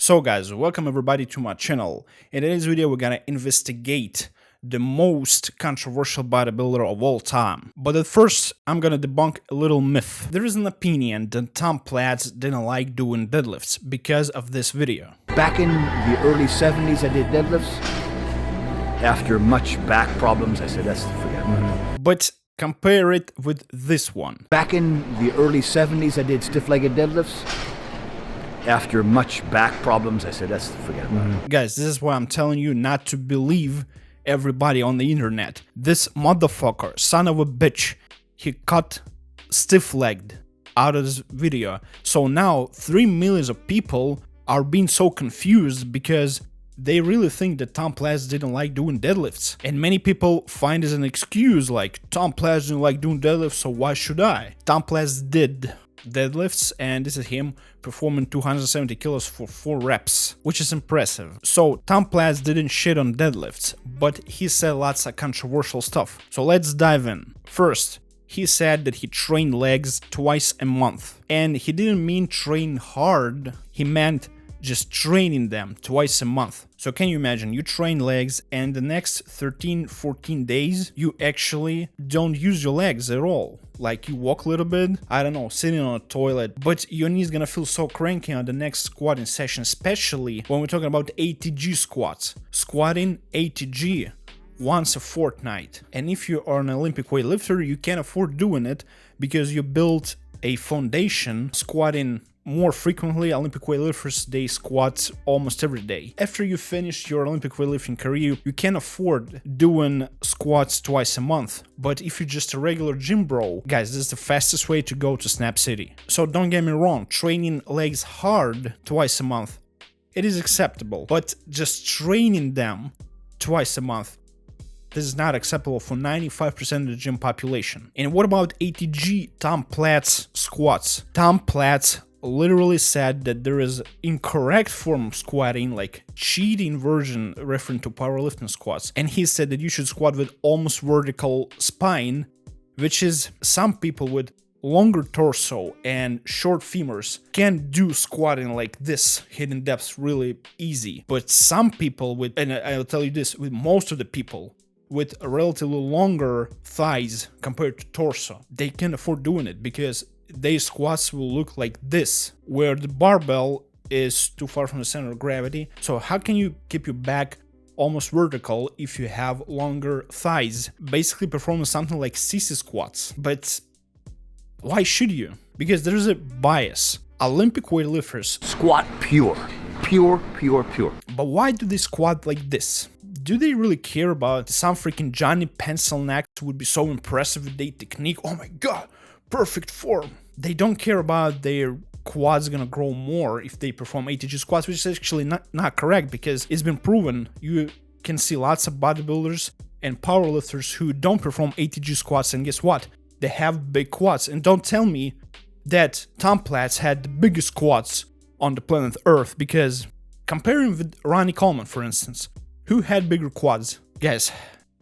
So guys, welcome everybody to my channel. In today's video we're gonna investigate the most controversial bodybuilder of all time. But at first, I'm gonna debunk a little myth. There is an opinion that Tom Platz didn't like doing deadlifts because of this video. Back in the early 70s I did deadlifts. After much back problems I said, that's forget about it. But compare it with this one. Back in the early 70s I did stiff-legged deadlifts. After much back problems I said, that's forget about it. Guys, this is why I'm telling you not to believe everybody on the internet. This motherfucker, son of a bitch, he cut stiff-legged out of this video. So now 3 million of people are being so confused because they really think that Tom Platz didn't like doing deadlifts. And many people find as an excuse like, Tom Platz didn't like doing deadlifts, so why should I? Tom Platz did deadlifts, and this is him performing 270 kilos for 4 reps, which is impressive. So Tom Platz didn't shit on deadlifts, but he said lots of controversial stuff. So let's dive in. First, he said that he trained legs twice a month, and he didn't mean train hard, he meant just training them twice a month. So can you imagine, you train legs and the next 13-14 days you actually don't use your legs at all. Like you walk a little bit, I don't know, sitting on a toilet, but your knee's gonna feel so cranky on the next squatting session, especially when we're talking about ATG squats. Squatting ATG once a fortnight. And if you are an Olympic weightlifter, you can't afford doing it because you built a foundation squatting more frequently. Olympic weightlifters, they squat almost every day. After you finish your Olympic weightlifting career, you can afford doing squats twice a month. But if you're just a regular gym bro, guys, this is the fastest way to go to Snap City. So don't get me wrong, training legs hard twice a month, it is acceptable. But just training them twice a month, this is not acceptable for 95% of the gym population. And what about ATG Tom Platz squats? Tom Platz literally said that there is incorrect form of squatting, like cheating version referring to powerlifting squats, and he said that you should squat with almost vertical spine, which is some people with longer torso and short femurs can do squatting like this, hitting depths really easy. But some people with, and I'll tell you this, with most of the people with relatively longer thighs compared to torso, they can't afford doing it because their squats will look like this, where the barbell is too far from the center of gravity. So how can you keep your back almost vertical if you have longer thighs? Basically performing something like sissy squats. But why should you? Because there's a bias. Olympic weightlifters Squat pure. Pure. But why do they squat like this? Do they really care about some freaking Johnny Pencil neck would be so impressive with their technique? Oh my god, perfect form. They don't care about their quads gonna grow more if they perform ATG squats, which is actually not correct because it's been proven. You can see lots of bodybuilders and powerlifters who don't perform ATG squats, and guess what? They have big quads. And don't tell me that Tom Platz had the biggest quads on the planet Earth, because comparing with Ronnie Coleman, for instance, who had bigger quads? Guys,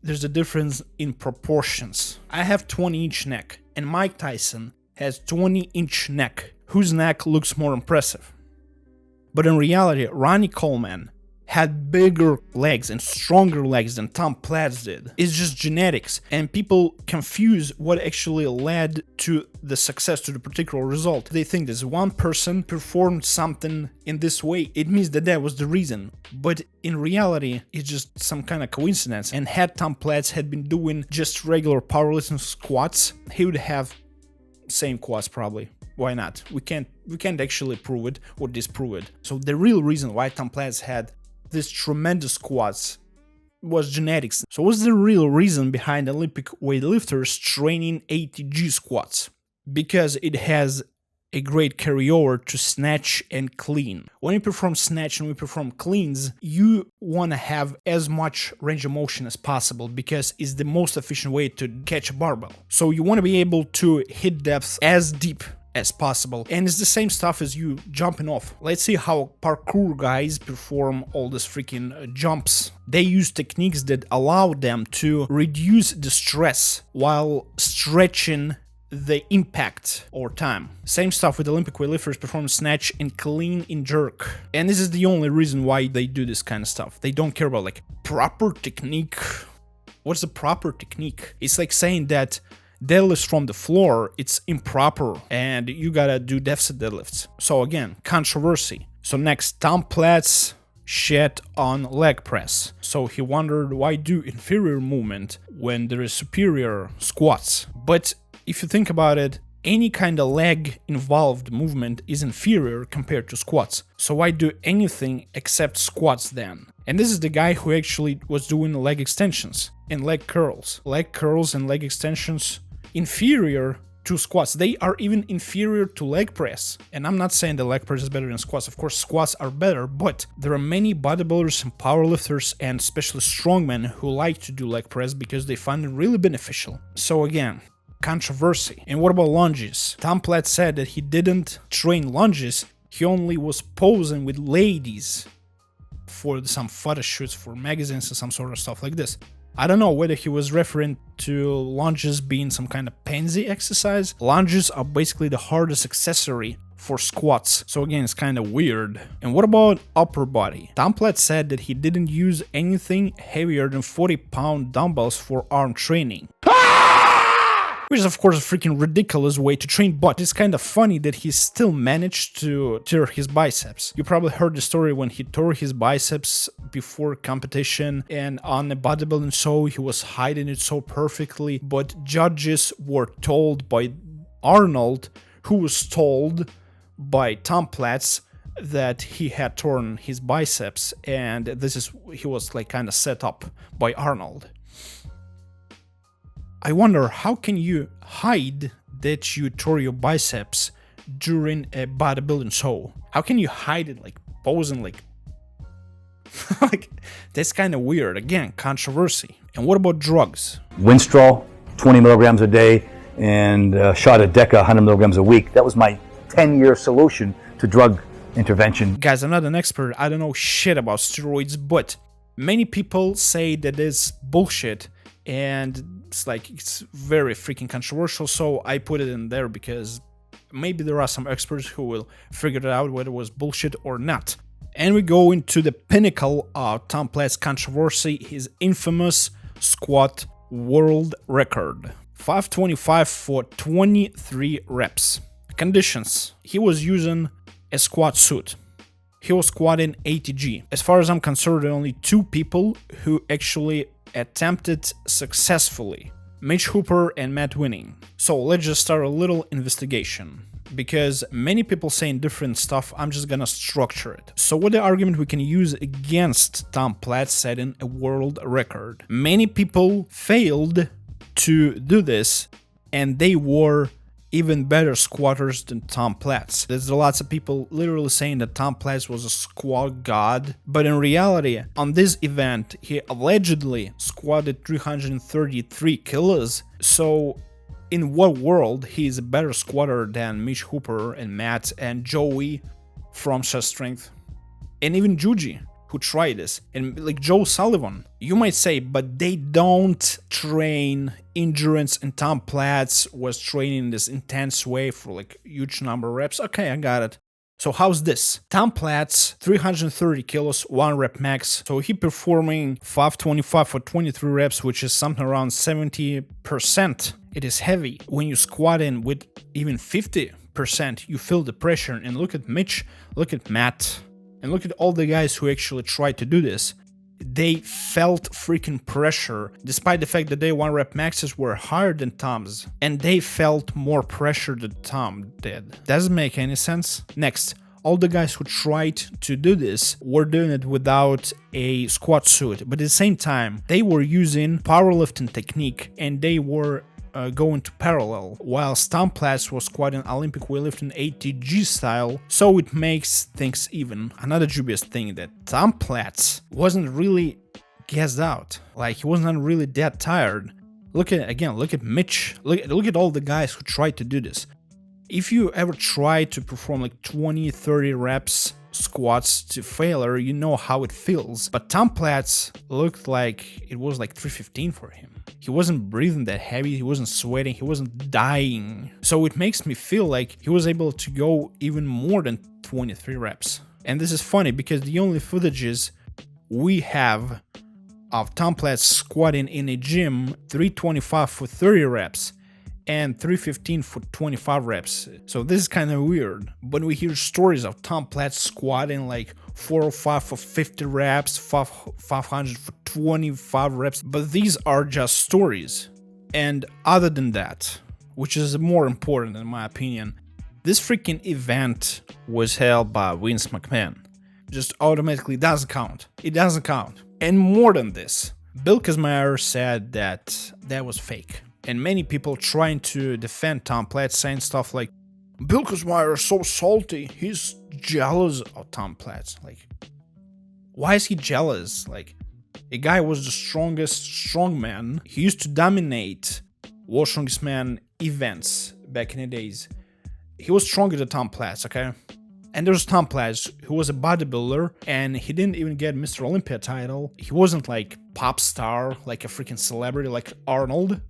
there's a difference in proportions. I have 20-inch neck, and Mike Tyson has 20-inch neck. Whose neck looks more impressive? But in reality, Ronnie Coleman had bigger legs and stronger legs than Tom Platz did. It's just genetics, and people confuse what actually led to the success, to the particular result. They think this one person performed something in this way, it means that that was the reason. But in reality, it's just some kind of coincidence. And had Tom Platz had been doing just regular powerlifting squats, he would have same quads probably. Why not? We can't actually prove it or disprove it. So the real reason why Tom Platz had this tremendous squats was genetics. So what's the real reason behind Olympic weightlifters training ATG squats? Because it has a great carryover to snatch and clean. When you perform snatch and we perform cleans, you want to have as much range of motion as possible because it's the most efficient way to catch a barbell. So you want to be able to hit depths as deep as possible, and it's the same stuff as you jumping off. Let's see how parkour guys perform all these freaking jumps. They use techniques that allow them to reduce the stress while stretching the impact over time. Same stuff with Olympic weightlifters perform snatch and clean and jerk. And this is the only reason why they do this kind of stuff. They don't care about like proper technique. What's the proper technique? It's like saying that deadlifts from the floor, it's improper and you gotta do deficit deadlifts. So again, controversy. So next, Tom Platz shed on leg press. So he wondered why do inferior movement when there is superior squats. But if you think about it, any kind of leg involved movement is inferior compared to squats. So why do anything except squats then? And this is the guy who actually was doing leg extensions and leg curls. Leg curls and leg extensions inferior to squats. They are even inferior to leg press. And I'm not saying the leg press is better than squats. Of course, squats are better, but there are many bodybuilders and powerlifters and especially strongmen who like to do leg press because they find it really beneficial. So again, controversy. And what about lunges? Tom Platz said that he didn't train lunges, he only was posing with ladies for some photo shoots for magazines and some sort of stuff like this. I don't know whether he was referring to lunges being some kind of pansy exercise. Lunges are basically the hardest accessory for squats, so again, it's kind of weird. And what about upper body? Tom Platz said that he didn't use anything heavier than 40-pound dumbbells for arm training. Which is of course a freaking ridiculous way to train, but it's kind of funny that he still managed to tear his biceps. You probably heard the story when he tore his biceps before competition, and on a bodybuilding show he was hiding it so perfectly, but judges were told by Arnold, who was told by Tom Platz, that he had torn his biceps, and he was like kind of set up by Arnold. I wonder, how can you hide that you tore your biceps during a bodybuilding show? How can you hide it, like posing like like that's kind of weird. Again, controversy. And what about drugs? Winstrol, 20 milligrams a day, and shot of Deca, 100 milligrams a week. That was my 10-year solution to drug intervention. Guys, I'm not an expert. I don't know shit about steroids, but many people say that it's bullshit, and it's very freaking controversial, so I put it in there because maybe there are some experts who will figure it out whether it was bullshit or not. And we go into the pinnacle of Tom Platz controversy, his infamous squat world record. 525 for 23 reps. Conditions. He was using a squat suit. He was squatting ATG. As far as I'm concerned, there are only two people who actually attempted successfully: Mitch Hooper and Matt Winning. So let's just start a little investigation, because many people saying different stuff. I'm just gonna structure it. So what the argument we can use against Tom Platz setting a world record? Many people failed to do this, and they were even better squatters than Tom Platz. There's lots of people literally saying that Tom Platz was a squat god, but in reality, on this event, he allegedly squatted 333 kilos. So in what world he is a better squatter than Mitch Hooper and Matt and Joey from Chest Strength? And even Juji, who tried this, and like Joe Sullivan. You might say, but they don't train endurance, and Tom Platz was training this intense way for like huge number of reps. Okay, I got it. So how's this? Tom Platz, 330 kilos, 1 rep max. So he performing 525 for 23 reps, which is something around 70%. It is heavy. When you squat in with even 50%, you feel the pressure. And look at Mitch, look at Matt, and look at all the guys who actually tried to do this. They felt freaking pressure, despite the fact that their 1 rep maxes were higher than Tom's, and they felt more pressure than Tom did. Doesn't make any sense. Next, all the guys who tried to do this were doing it without a squat suit, but at the same time, they were using powerlifting technique, and they were going to parallel, while Tom Platz was squatting Olympic weightlifting ATG style, so it makes things even. Another dubious thing, that Tom Platz wasn't really gassed out, like he wasn't really that tired. Look at Mitch, look at all the guys who tried to do this. If you ever try to perform like 20-30 reps squats to failure, you know how it feels. But Tom Platz looked like it was like 315 for him. He wasn't breathing that heavy, he wasn't sweating, he wasn't dying. So it makes me feel like he was able to go even more than 23 reps. And this is funny because the only footages we have of Tom Platz squatting in a gym 325 for 30 reps and 315 for 25 reps. So this is kind of weird. When we hear stories of Tom Platz squatting like 405 for 50 reps, 500 for 25 reps, but these are just stories. And other than that, which is more important in my opinion, this freaking event was held by Vince McMahon. Just automatically doesn't count. It doesn't count. And more than this, Bill Kazmaier said that that was fake. And many people trying to defend Tom Platz, saying stuff like, Bill Kazmaier is so salty, he's jealous of Tom Platz. Like, why is he jealous? Like, a guy was the strongest strongman. He used to dominate World's Strongest Man events back in the days. He was stronger than Tom Platz, okay? And there's Tom Platz, who was a bodybuilder, and he didn't even get Mr. Olympia title. He wasn't like pop star, like a freaking celebrity like Arnold.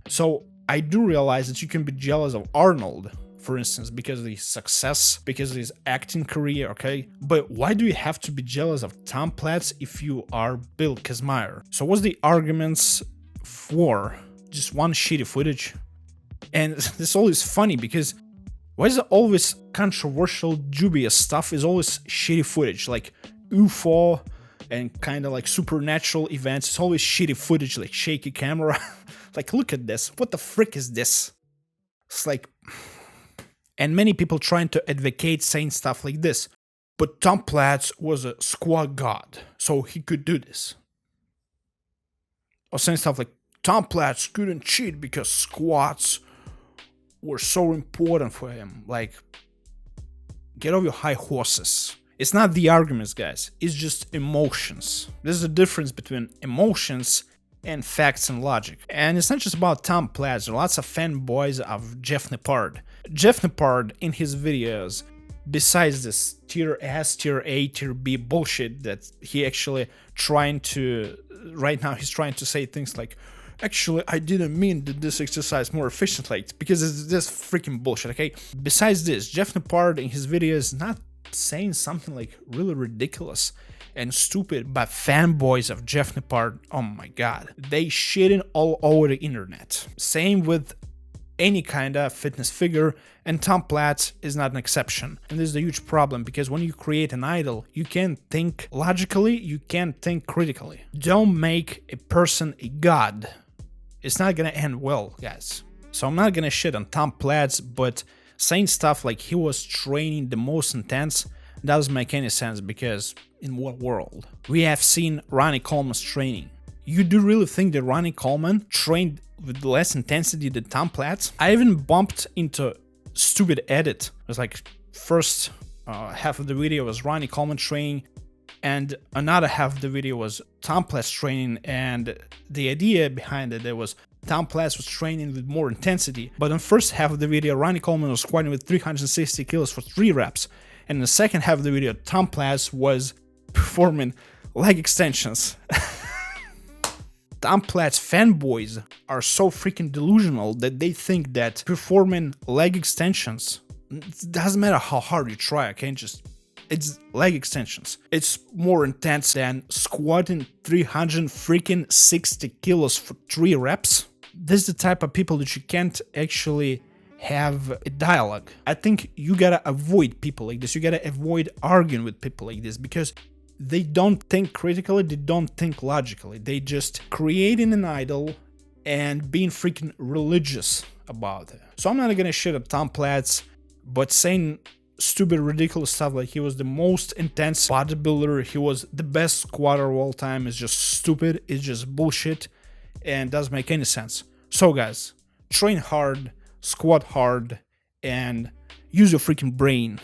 So I do realize that you can be jealous of Arnold, for instance, because of his success, because of his acting career, okay? But why do you have to be jealous of Tom Platz if you are Bill Kazmaier? So what's the arguments for just one shitty footage? And this always funny because why is it always controversial, dubious stuff is always shitty footage, like UFO and kind of like supernatural events. It's always shitty footage, like shaky camera. Like, look at this. What the frick is this? It's like... And many people trying to advocate saying stuff like this. But Tom Platz was a squat god, so he could do this. Or saying stuff like, Tom Platz couldn't cheat because squats were so important for him. Like, get off your high horses. It's not the arguments, guys. It's just emotions. There's a difference between emotions and facts and logic. And it's not just about Tom Platz. There are lots of fanboys of Jeff Nippard. Jeff Nippard, in his videos, besides this tier S, tier A, tier B bullshit that he actually trying to... Right now, he's trying to say things like, actually, I didn't mean to do this exercise more efficiently, because it's this freaking bullshit, okay? Besides this, Jeff Nippard in his videos is not saying something like really ridiculous and stupid, but fanboys of Jeff Nippard, oh my god, they shitting all over the internet. Same with any kind of fitness figure, and Tom Platz is not an exception. And this is a huge problem, because when you create an idol, you can't think logically, you can't think critically. Don't make a person a god. It's not gonna end well, guys. So I'm not gonna shit on Tom Platz, but saying stuff like he was training the most intense doesn't make any sense, because in what world? We have seen Ronnie Coleman's training. You do really think that Ronnie Coleman trained with less intensity than Tom Platz? I even bumped into stupid edit. It was like first half of the video was Ronnie Coleman training, and another half of the video was Tom Platz training, and the idea behind it was Tom Platz was training with more intensity, but in the first half of the video, Ronnie Coleman was squatting with 360 kilos for 3 reps, and in the second half of the video, Tom Platz was performing leg extensions. Tom Platz fanboys are so freaking delusional that they think that performing leg extensions, it doesn't matter how hard you try, okay? It's leg extensions. It's more intense than squatting 360 kilos for 3 reps. This is the type of people that you can't actually have a dialogue. I think you gotta avoid people like this. You gotta avoid arguing with people like this, because they don't think critically, they don't think logically. They just creating an idol and being freaking religious about it. So I'm not gonna shit at Tom Platz, but saying stupid, ridiculous stuff like he was the most intense bodybuilder, he was the best squatter of all time is just stupid, it's just bullshit, and doesn't make any sense. So guys, train hard, squat hard, and use your freaking brain.